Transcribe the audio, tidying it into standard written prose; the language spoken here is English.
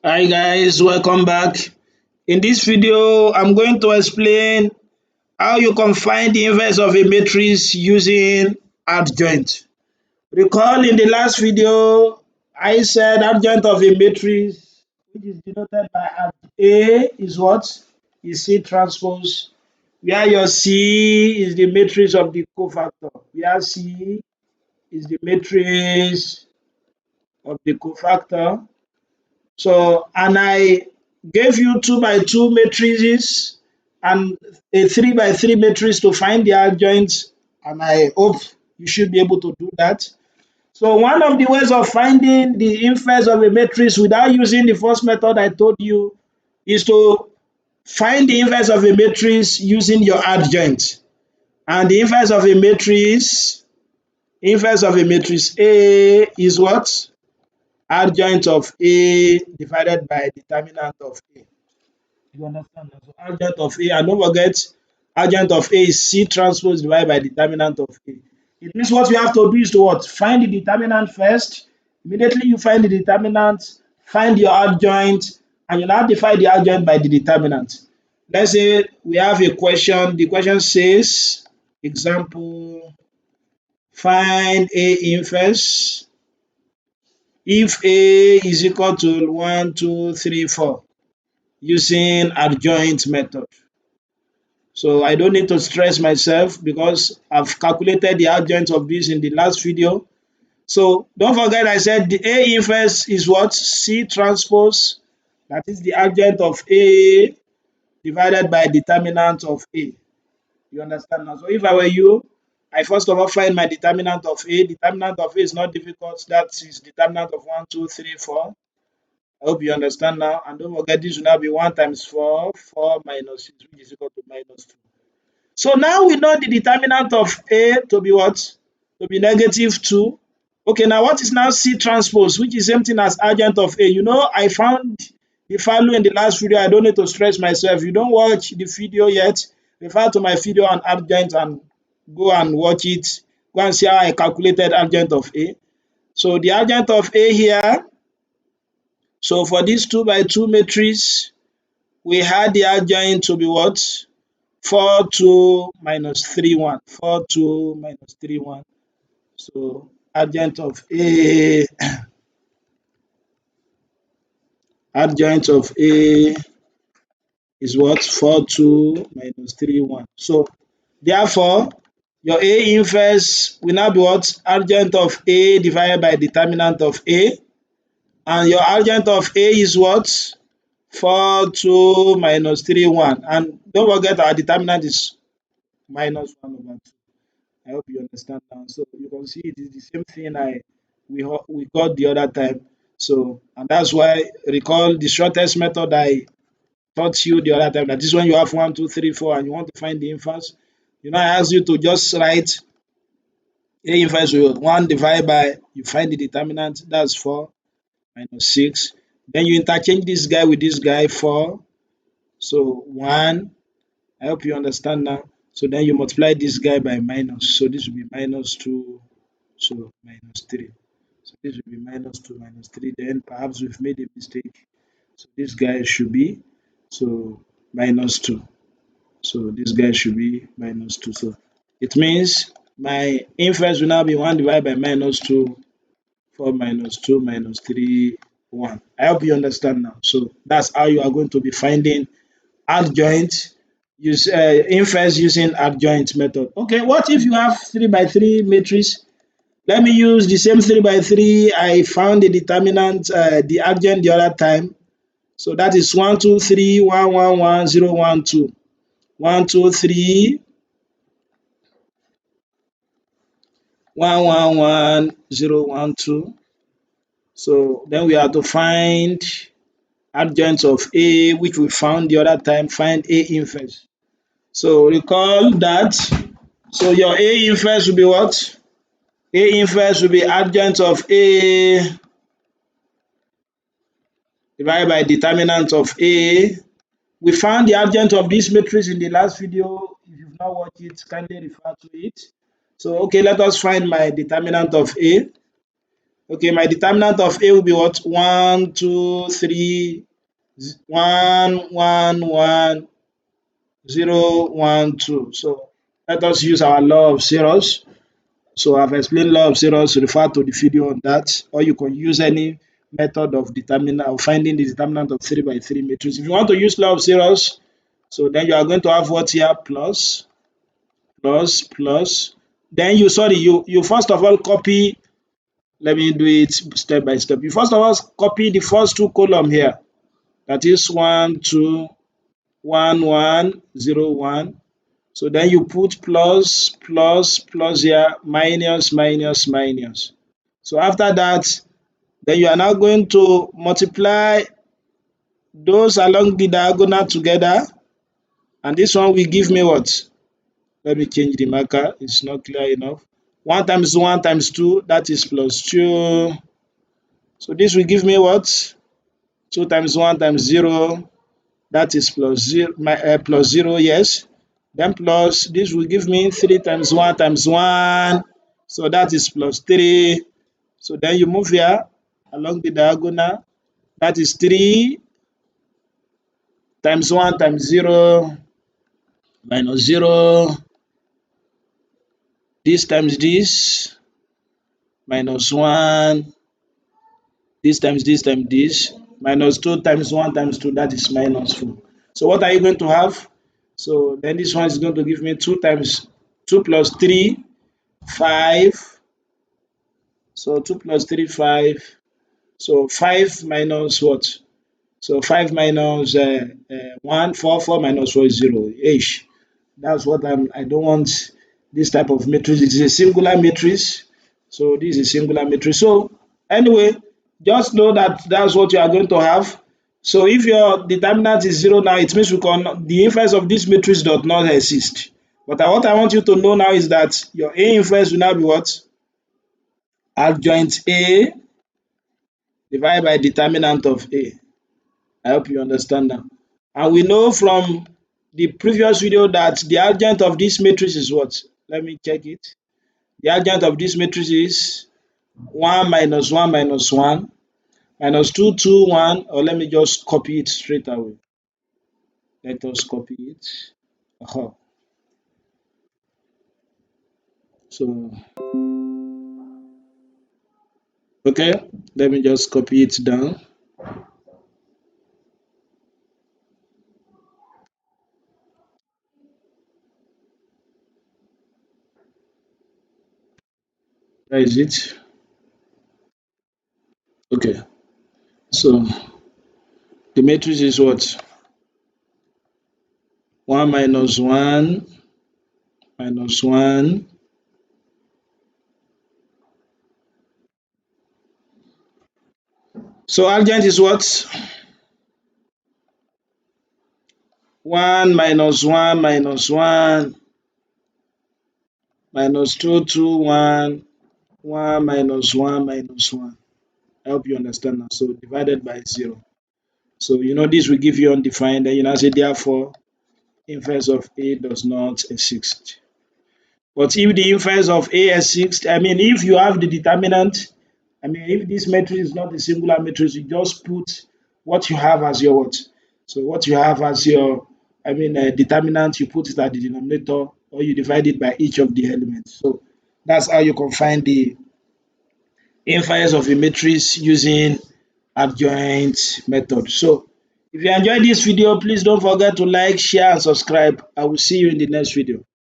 Hi guys, welcome back. In this video, I'm going to explain how you can find the inverse of a matrix using adjoint. Recall in the last video, I said adjoint of a matrix, which is denoted by A, is what? Is C transpose, where your C is the matrix of the cofactor, where C is the matrix of the cofactor. So, and I gave you 2 by 2 matrices and a 3 by 3 matrix to find the adjoint, and I hope you should be able to do that. So, one of the ways of finding the inverse of a matrix without using the first method I told you is to find the inverse of a matrix using your adjoint. And the inverse of a matrix A is what? Adjoint of A divided by determinant of A. You understand that? So adjoint of A, and don't forget, adjoint of A is C transpose divided by determinant of A. It means what you have to do is to what? Find the determinant first. Immediately you find the determinant, find your adjoint, and you now divide the adjoint by the determinant. Let's say we have a question. The question says, example, find A inverse if A is equal to 1, 2, 3, 4 using adjoint method. So I don't need to stress myself because I've calculated the adjoint of this in the last video. So don't forget I said the A inverse is what? C transpose, that is the adjoint of A divided by determinant of A. You understand now? So if I were you, I first of all find my determinant of A. Determinant of A is not difficult. That is determinant of 1, 2, 3, 4. I hope you understand now. And don't forget this will now be 1 times 4, 4 minus 6, which is equal to minus 2. So now we know the determinant of A to be what? To be negative 2. Okay, now what is now C transpose, which is same thing as adjoint of A? You know, I found the value in the last video. I don't need to stress myself. If you don't watch the video yet, refer to my video on adjoint and go and watch it. Go and see how I calculated adjoint of A. So the adjoint of A here, so for this 2 by 2 matrix, we had the adjoint to be what? 4, 2, minus 3, 1. 4, 2, minus 3, 1. So adjoint of A, adjoint of A is what? 4, 2, minus 3, 1. So therefore, your A inverse will now be what? Adjoint of A divided by determinant of A. And your adjoint of A is what? 4, 2, minus 3, 1. And don't forget our determinant is minus 1 over 2. I hope you understand now. So you can see it is the same thing we got the other time. So, and that's why recall the shortest method I taught you the other time. That is when you have 1, 2, 3, 4, and you want to find the inverse. You know, I asked you to just write A inverse with 1 divided by, you find the determinant, that's 4 minus 6. Then you interchange this guy with this guy, 4. So 1. I hope you understand now. So then you multiply this guy by minus. So this will be minus 2. So minus 3. So this will be minus 2 minus 3. Then perhaps we've made a mistake. So this guy should be minus 2. So this guy should be minus 2. So it means my inverse will now be 1 divided by minus 2, 4 minus 2 minus 3, 1. I hope you understand now. So that's how you are going to be finding adjoint, inverse using adjoint method. Okay, what if you have 3 by 3 matrix? Let me use the same 3 by 3. I found the determinant, the adjoint the other time. So that is 1, 2, 3, 1, 1, 1, 0, 1, 2. 1, 2, 3, 1, 1, 1, 0, 1, 2. So then we have to find adjoint of A, which we found the other time, find A inverse. So recall that. So your A inverse will be what? A inverse will be adjoint of A divided by determinant of A. We found the adjoint of this matrix in the last video. If you've not watched it, kindly refer to it. So, okay, let us find my determinant of A. Okay, my determinant of A will be what? 1, 2, 3, 1, 1, 1, 0, 1, 2. So let us use our law of zeros. So I've explained law of zeros, refer to the video on that, or you can use any method of determinant of finding the determinant of 3 by 3 matrix. If you want to use law of zeros, so then you are going to have what here? Plus, plus, plus. Then you sorry, you first of all copy. Let me do it step by step. You first of all copy the first two column here. That is 1, 2, 1, 1, 0, 1. So then you put plus, plus, plus here, minus, minus, minus. So after that, then you are now going to multiply those along the diagonal together. And this one will give me what? Let me change the marker. It's not clear enough. 1 times 1 times 2, that is plus 2. So this will give me what? 2 times 1 times 0, that is plus 0, plus 0, yes. Then plus, this will give me 3 times 1 times 1. So that is plus 3. So then you move here along the diagonal. That is 3 times 1 times 0 minus 0. This times this minus 1. This times this times this minus 2 times 1 times 2. That is minus 4. So what are you going to have? So then this one is going to give me 2 times 2 plus 3, 5. So 2 plus 3, 5. So 5 minus what? So 5 minus 1, 4, 4 minus 4 is 0. Ish. That's what I don't want this type of matrix. It is a singular matrix. So this is a singular matrix. So anyway, just know that that's what you are going to have. So if your determinant is 0 now, it means the inverse of this matrix does not exist. But what I want you to know now is that your A inverse will now be what? Adjoint A divided by determinant of A. I hope you understand now. And we know from the previous video that the adjoint of this matrix is what? Let me check it. The adjoint of this matrix is 1 minus 1 minus 1 minus 2, 2, 1. Or let me just copy it straight away. Let us copy it. So, okay, let me just copy it down. Where is it? Okay, so the matrix is what? 1 minus 1 minus 1. So adjoint is what? 1 minus 1 minus 1 minus 2, 2, 1, 1 minus 1 minus 1. I hope you understand now. So divided by 0. So you know this will give you undefined. Then you now say therefore inverse of A does not exist. But if the inverse of A exists, I mean if you have the determinant, I mean if this matrix is not a singular matrix, you just put what you have as your what. So what you have as your determinant, you put it at the denominator or you divide it by each of the elements. So that's how you can find the inverse of a matrix using adjoint method. So if you enjoyed this video, please don't forget to like, share and subscribe. I will see you in the next video.